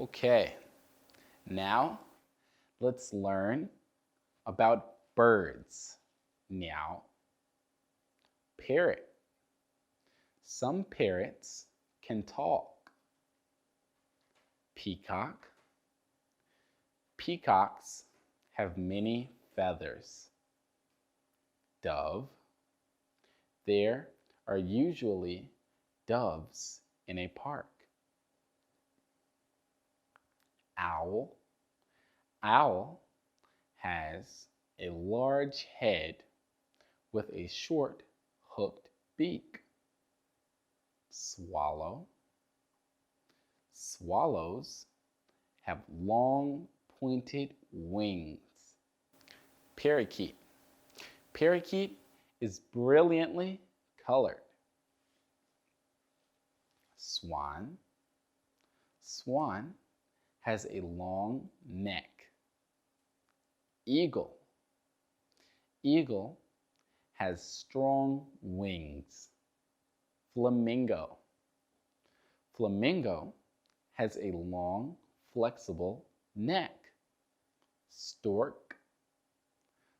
Okay, now let's learn about birds. Meow. Parrot. Some parrots can talk. Peacock. Peacocks have many feathers. Dove. There are usually doves in a park. Owl. Owl has a large head with a short hooked beak. Swallow. Swallows have long pointed wings. Parakeet. Parakeet is brilliantly colored. Swan. Swan has a long neck. Eagle. Eagle has strong wings. Flamingo. Flamingo has a long, flexible neck. Stork.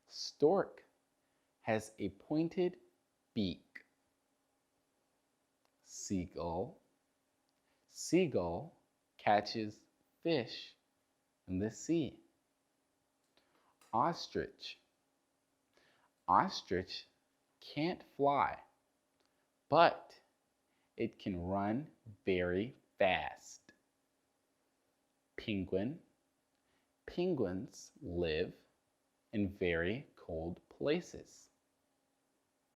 Stork has a pointed beak. Seagull. Seagull catches fish in the sea. Ostrich. Ostrich can't fly, but it can run very fast. Penguin. Penguins live in very cold places.